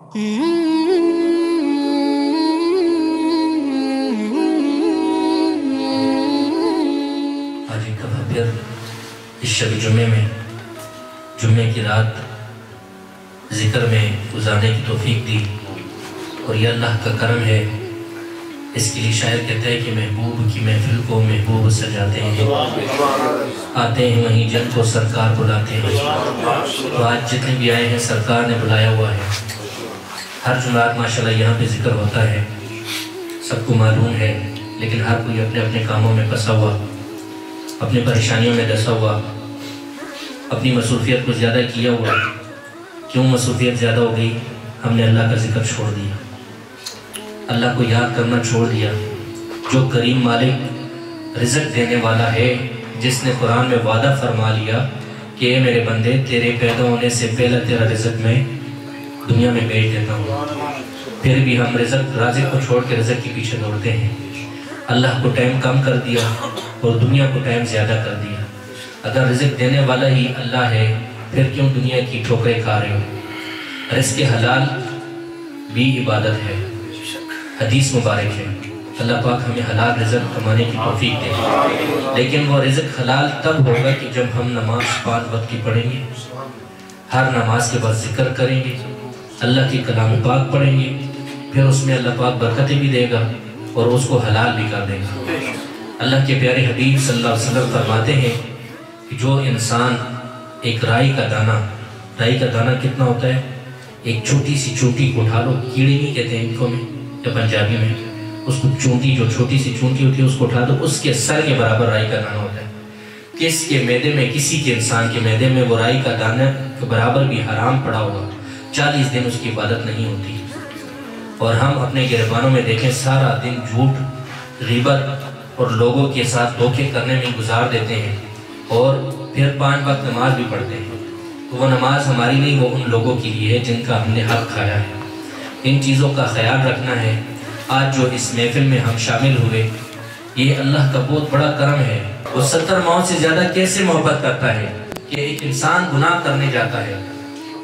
آج ایک دفعہ پھر اس شب جمعے میں جمعے کی رات ذکر میں گزارنے کی توفیق دی، اور یہ اللہ کا کرم ہے۔ اس کے لیے شاعر کہتا ہے کہ محبوب کی محفل کو محبوب سجاتے ہیں، آتے ہیں وہیں جن کو سرکار بلاتے ہیں۔ تو آج جتنے بھی آئے ہیں سرکار نے بلایا ہوا ہے۔ ہر جمعرات ماشاءاللہ یہاں پہ ذکر ہوتا ہے، سب کو معلوم ہے، لیکن ہر کوئی اپنے اپنے کاموں میں پھنسا ہوا، اپنی پریشانیوں میں دسا ہوا، اپنی مصروفیت کو زیادہ کیا ہوا۔ کیوں مصروفیت زیادہ ہو گئی؟ ہم نے اللہ کا ذکر چھوڑ دیا، اللہ کو یاد کرنا چھوڑ دیا، جو کریم مالک رزق دینے والا ہے، جس نے قرآن میں وعدہ فرما لیا کہ اے میرے بندے تیرے پیدا ہونے سے پہلے تیرا رزق میں دنیا میں بیچ دیتا ہوں۔ پھر بھی ہم رازق کو چھوڑ کے رزق کے پیچھے دوڑتے ہیں۔ اللہ کو ٹائم کم کر دیا اور دنیا کو ٹائم زیادہ کر دیا۔ اگر رزق دینے والا ہی اللہ ہے پھر کیوں دنیا کی ٹھوکریں کھا رہے ہو؟ رزق حلال بھی عبادت ہے، حدیث مبارک ہے۔ اللہ پاک ہمیں حلال رزق کمانے کی توفیق دے، لیکن وہ رزق حلال تب ہوگا کہ جب ہم نماز 5 وقت کی پڑھیں گے، ہر نماز کے بعد ذکر کریں گے، اللہ کی کلام پاک پڑھیں گے، پھر اس میں اللہ پاک برکتیں بھی دے گا اور اس کو حلال بھی کر دے گا۔ اللہ کے پیارے حبیب صلی اللہ علیہ وسلم فرماتے ہیں کہ جو انسان ایک رائی کا دانہ کتنا ہوتا ہے؟ ایک چھوٹی سی چونٹی کو اٹھا لو، کیڑی نہیں کہتے ہیں انکوں میں یا پنجابی میں، اس کو چونٹی، جو چھوٹی سی چونٹی ہوتی ہے اس کو اٹھا دو، اس کے سر کے برابر رائی کا دانہ ہوتا ہے۔ کس کے معدے میں، کسی کے انسان کے معدے میں وہ رائی کا دانہ کے برابر بھی حرام پڑا ہوا، 40 دن اس کی عبادت نہیں ہوتی۔ اور ہم اپنے گریبانوں میں دیکھیں سارا دن جھوٹ، غیبت اور لوگوں کے ساتھ دھوکے کرنے میں گزار دیتے ہیں، اور پھر 5 وقت نماز بھی پڑھتے ہیں۔ تو وہ نماز ہماری نہیں، وہ ان لوگوں کے لیے ہے جن کا ہم نے حق کھایا ہے۔ ان چیزوں کا خیال رکھنا ہے۔ آج جو اس محفل میں ہم شامل ہوئے، یہ اللہ کا بہت بڑا کرم ہے۔ وہ 70 موت سے زیادہ کیسے محبت کرتا ہے کہ ایک انسان گناہ کرنے جاتا ہے،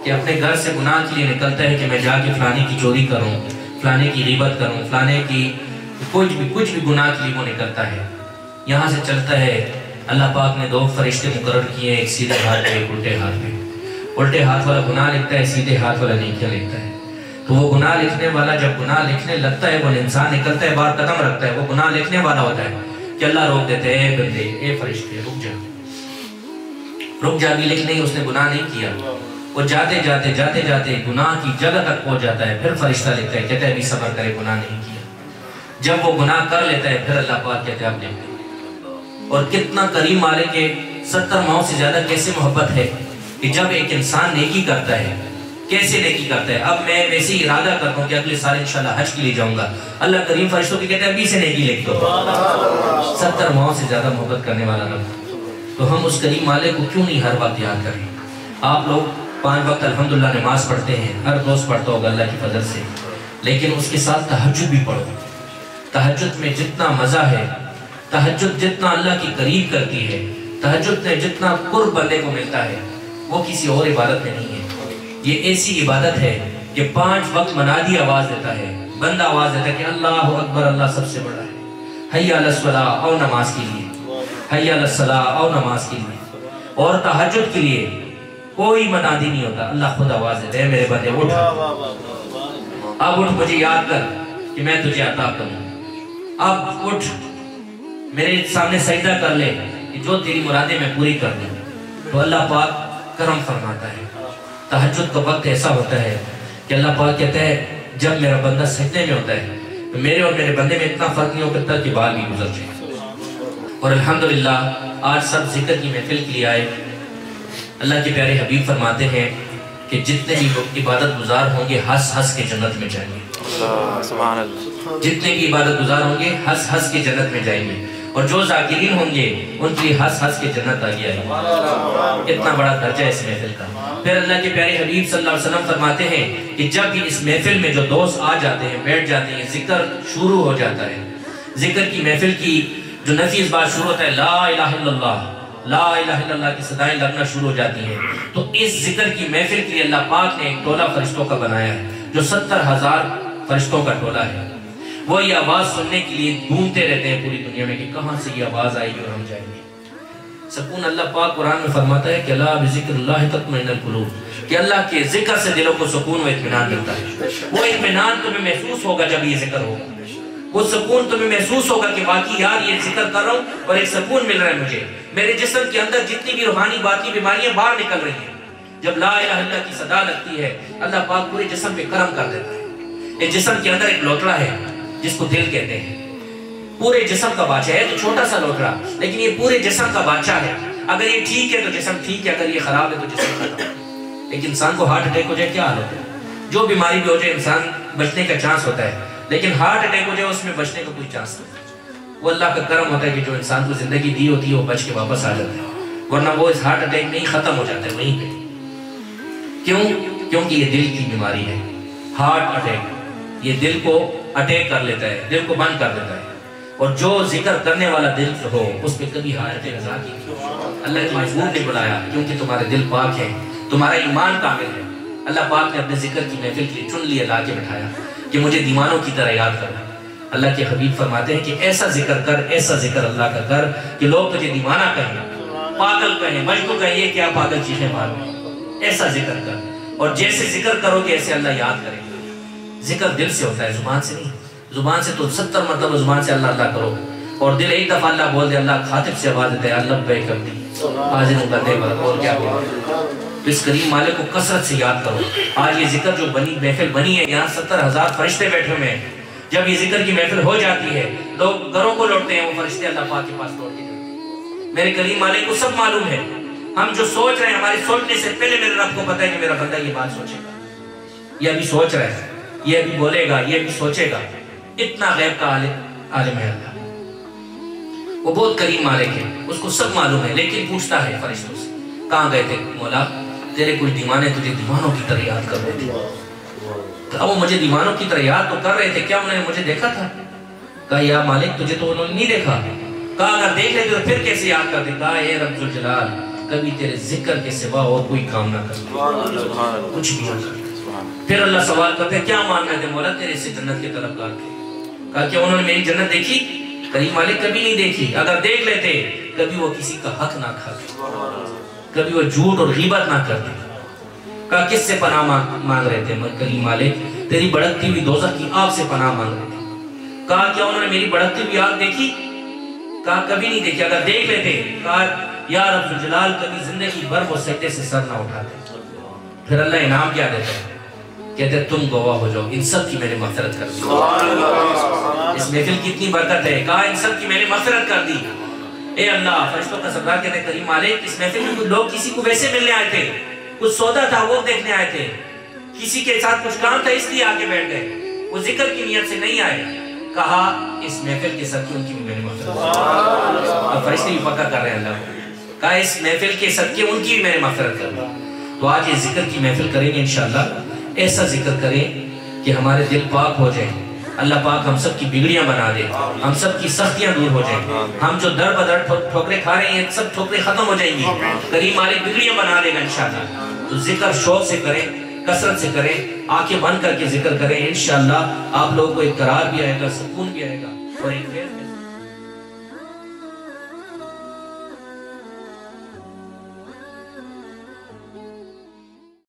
کہ اپنے گھر سے گناہ کے لیے نکلتا ہے کہ میں جا کے فلانے کی چوری کروں، فلانے کی غیبت کروں، فلانے کی کچھ بھی گناہ کے لیے وہ نکلتا ہے۔ یہاں سے چلتا ہے، اللہ پاک نے 2 فرشتے مقرر کیے ہیں، ایک سیدھے ہاتھ پہ ایک الٹے ہاتھ پہ۔ الٹے ہاتھ والا گناہ لکھتا ہے، سیدھے ہاتھ والا نیکیاں لکھتا ہے۔ تو وہ گناہ لکھنے والا جب گناہ لکھنے لگتا ہے، وہ انسان نکلتا ہے باہر قدم رکھتا ہے، وہ گناہ لکھنے والا ہوتا ہے کہ اللہ روک دیتے ہیں، اے بندے، اے فرشتے رک جا بھی، لیکن نہیں، اس نے گناہ نہیں کیا۔ وہ جاتے جاتے گناہ کی جگہ تک پہنچ جاتا ہے، پھر فرشتہ لکھتا ہے، کہتا ہے ابھی صبر کرے، گناہ نہیں کیا۔ جب وہ گناہ کر لیتا ہے پھر اللہ پاک کہتے ہیں اب لکھ دیں۔ اور کتنا کریم مالک کے 70 موت سے زیادہ کیسے محبت ہے کہ جب ایک انسان نیکی کرتا ہے، کیسے نیکی کرتا ہے؟ اب میں ویسے ہی ارادہ کرتا ہوں کہ اگلے سال انشاءاللہ حج کے لیے جاؤں گا، اللہ کریم فرشتوں کی کہتے ہیں ابھی سے نیکی لکھ دو۔ 70 موت سے زیادہ محبت کرنے والا رب، تو ہم اس کریم مالک کو کیوں نہیں ہر وقت یاد کریں؟ آپ لوگ 5 وقت الحمدللہ نماز پڑھتے ہیں، ہر دوست پڑھتا ہوگا اللہ کی فضل سے، لیکن اس کے ساتھ تہجد بھی پڑھو۔ تہجد میں جتنا مزہ ہے، تہجد جتنا اللہ کی قریب کرتی ہے، تہجد میں جتنا قرب بندے کو ملتا ہے، وہ کسی اور عبادت میں نہیں ہے۔ یہ ایسی عبادت ہے کہ 5 وقت منادی آواز دیتا ہے، بندہ آواز دیتا ہے کہ اللہ اکبر، اللہ سب سے بڑا ہے، حی علی الصلاۃ، آؤ نماز کے لیے، حی علی الصلاۃ، آؤ نماز کے لیے۔ اور تہجد کے لیے کوئی منادی نہیں ہوتا، اللہ خود آواز دیتا ہے، میرے بندے اٹھ، اب اٹھ، مجھے یاد کر کہ میں تجھے عطا کروں، اب اٹھ میرے سامنے سجدہ کر لے کہ جو تیری مرادیں میں پوری کر دوں۔ تو اللہ پاک کرم فرماتا ہے۔ تہجد کا وقت ایسا ہوتا ہے کہ اللہ پاک کہتا ہے جب میرا بندہ سجدے میں ہوتا ہے تو میرے اور میرے بندے میں اتنا فرق نہیں ہوتا کہ بال بھی گزر جائے۔ اور الحمدللہ آج سب ذکر کی محفل کے لیے آئے۔ اللہ کے پیارے حبیب فرماتے ہیں کہ جتنے بھی لوگ عبادت گزار ہوں گے ہنس ہنس کے جنت میں جائیں گے۔ سبحان اللہ۔ جتنے بھی عبادت گزار ہوں گے ہنس ہنس کے جنت میں جائیں گے، اور جو ذاکرین ہوں گے ان کے لیے ہنس ہنس کے جنت آ گیا ہے۔ اتنا بڑا درجہ ہے اس محفل کا۔ پھر اللہ کے پیارے حبیب صلی اللہ علیہ وسلم فرماتے ہیں کہ جب بھی اس محفل میں جو دوست آ جاتے ہیں، بیٹھ جاتے ہیں، ذکر شروع ہو جاتا ہے، ذکر کی محفل کی جو نفیس بات شروع ہوتا ہے، لا الہ الا اللہ، لا الہ الا اللہ کی صدائیں لگنا شروع ہو جاتی ہیں، تو اس ذکر کی محفل کے لیے اللہ پاک نے ایک ٹولہ فرشتوں کا بنایا ہے۔ جو 70,000 فرشتوں کا ٹولہ ہے، وہ یہ آواز سننے کے لیے ڈھونڈتے رہتے ہیں پوری دنیا میں کہ کہاں سے یہ آواز آئے گی اور ہم جائیں گے۔ سکون اللہ پاک قرآن میں فرماتا ہے کہ اللہ بذکر اللہ تطمئن القلوب، کہ اللہ کے ذکر سے دلوں کو سکون و اطمینان ملتا ہے۔ وہ اطمینان تمہیں محسوس ہوگا جب یہ ذکر ہوگا، وہ سکون تمہیں محسوس ہوگا کہ واقعی یار یہ ذکر کر رہا ہوں اور ایک سکون مل رہا ہے مجھے، میرے جسم کے اندر جتنی بھی روحانی باطنی بیماریاں باہر نکل رہی ہیں۔ جب لا الہ الا اللہ کی صدا لگتی ہے، اللہ پاک پورے جسم پہ کرم کر دیتا ہے۔ اس جسم کے اندر ایک لوٹڑا ہے جس کو دل کہتے ہیں، پورے جسم کا بادشاہ ہے، تو چھوٹا سا لوٹڑا لیکن یہ پورے جسم کا بادشاہ ہے۔ اگر یہ ٹھیک ہے تو جسم ٹھیک ہے، اگر یہ خراب ہے تو جسم ختم۔ ایک انسان کو ہارٹ اٹیک ہو جائے کیا حال ہوتا ہے؟ جو بیماری بھی ہو جائے انسان بچنے کا چانس ہوتا ہے، لیکن ہارٹ اٹیک ہو جائے اس میں بچنے کا کوئی چانس نہیں۔ وہ اللہ کا کرم ہوتا ہے کہ جو انسان کو زندگی دی ہوتی ہے وہ بچ کے واپس آ جاتا ہے، ورنہ وہ اس ہارٹ اٹیک میں ہی ختم ہو جاتا ہے وہیں پہ۔ کیوں؟ کیونکہ یہ دل کی بیماری ہے، ہارٹ اٹیک۔ یہ دل کو اٹیک کر لیتا ہے، دل کو بند کر دیتا ہے، اور جو ذکر کرنے والا دل ہو اس پہ کبھی حالت رضا کی اللہ کی محبوب نے بلایا، کیونکہ تمہارے دل پاک ہیں، تمہارا ایمان کامل ہے۔ اللہ پاک نے اپنے ذکر کی محفل کے لیے چن لیا، لا کے بٹھایا کہ مجھے دیوانوں کی طرح یاد کرنا۔ اللہ کے حبیب فرماتے ہیں کہ ایسا ذکر کر، ایسا ذکر اللہ کا کر کہ لوگ تجھے دیوانہ کہیں، پاگل کہیں، مجھ کو کہیں یہ کیا پاگل چیخیں مارو۔ ایسا ذکر کر، اور جیسے ذکر کرو گے ایسے اللہ یاد کرے گا۔ ذکر دل سے ہوتا ہے، زبان سے نہیں۔ زبان سے تو 70 مرتبہ زبان سے اللہ اللہ کرو، اور دل ایک دفعہ اللہ بول دے، اللہ خاطب سے آواز دیتا ہے اللہ لبیک عبدی حاضر ہوں بندے پر، اور کیا بولے۔ اس کریم مالک کو کثرت سے یاد کرو۔ آج یہ ذکر جو بنی محفل بنی ہے، یہاں 70,000 فرشتے بیٹھے ہوئے ہیں۔ جب یہ ذکر کی محفل ہو جاتی ہے لوگ گھروں کو لوٹتے ہیں، وہ فرشتے اللہ پاک کے پاس لوٹ کے جاتے ہیں۔ میرے کریم مالک کو سب معلوم ہے، ہم جو سوچ رہے ہیں ہمارے سوچنے سے پہلے میرے رب کو پتہ ہے کہ میرا بندہ یہ بات سوچے گا، یہ ابھی سوچ رہا ہے، یہ ابھی بولے گا، یہ ابھی سوچے گا۔ اتنا غیب کا عالم ہے اللہ، وہ بہت کریم مالک ہے، اس کو سب معلوم ہے، لیکن پوچھتا ہے فرشتوں سے کہاں گئے تھے مولا؟ تیرے کچھ دیوانے تجھے دیوانوں کی طرح یاد کر رہے تھے۔ کہا وہ مجھے دیوانوں کی طرح یاد تو کر رہے تھے، کیا انہوں نے مجھے دیکھا تھا؟ کہا یا مالک تجھے تو انہوں نے نہیں دیکھا۔ کہا اگر دیکھ لیتے تو پھر کیسے یاد کرتے؟ کہا اے رب ذوالجلال کبھی تیرے ذکر کے سوا اور کوئی کام نہ کرتے، کچھ بھی نہ کرتے۔ پھر اللہ سوال کرتے کیا مان رہے تھے؟ مولا تیرے سے جنت کے طلبگار تھے۔ کہا کہ انہوں نے میری جنت دیکھی؟ کریم مالک کبھی نہیں دیکھی، اگر دیکھ لیتے کبھی وہ کسی کا حق نہ کھاتے، کبھی وہ جھوٹ اور غیبت نہ کرتے۔ کہا کس سے پناہ مانگ رہے تھے؟ کریم مالک تیری بڑھتی ہوئی دوزخ کی آگ سے پناہ مانگ رہے تھے۔ کہا کیا انہوں نے میری بڑھتی ہوئی آگ دیکھی؟ کہا کبھی نہیں دیکھی، اگر دیکھ لیتے کہا یا رب ذوالجلال کبھی زندگی بھر وہ سجدے سے سر نہ اٹھاتے۔ پھر اللہ انعام کیا دیتا ہے؟ کہتے تم گواہ ہو جاؤ، ان سب کی میں نے مغفرت کر دی۔ اس محفل کی اتنی برکت ہے، کہا ان سب کی میں نے مغفرت کر دی۔ اے اللہ فرشتوں کا سردار کہتے ہیں کریم مالک اس محفل میں لوگ کسی کو ویسے ملنے آئے تھے، کچھ سودا تھا وہ دیکھنے آئے تھے، کسی کے ساتھ کچھ کام تھا اس لیے آگے بیٹھ گئے، وہ ذکر کی نیت سے نہیں آئے۔ کہا اس محفل کے صدقے ان کی بھی میں نے مغفرت کر دی۔ اب فرشتے بھی پکا کر رہے ہیں اللہ کو، کہا اس محفل کے صدقے ان کی بھی میں نے مغفرت کر دی۔ تو آج یہ ذکر کی محفل کریں گے انشاءاللہ، ایسا ذکر کریں کہ ہمارے دل پاک ہو جائیں، اللہ پاک ہم سب کی بگڑیاں بنا دے، ہم سب کی سختیاں دور ہو جائیں، ہم جو در بدر ٹھوکریں کھا رہے ہیں سب ٹھوکریں ختم ہو جائیں گی، کریم مالک بگڑیاں بنا دے گا انشاءاللہ۔ تو ذکر شوق سے کریں، کثرت سے کریں، آنکھیں بند کر کے ذکر کریں، انشاءاللہ آپ لوگوں کو ایک قرار بھی آئے گا، سکون بھی آئے گا، اور ایک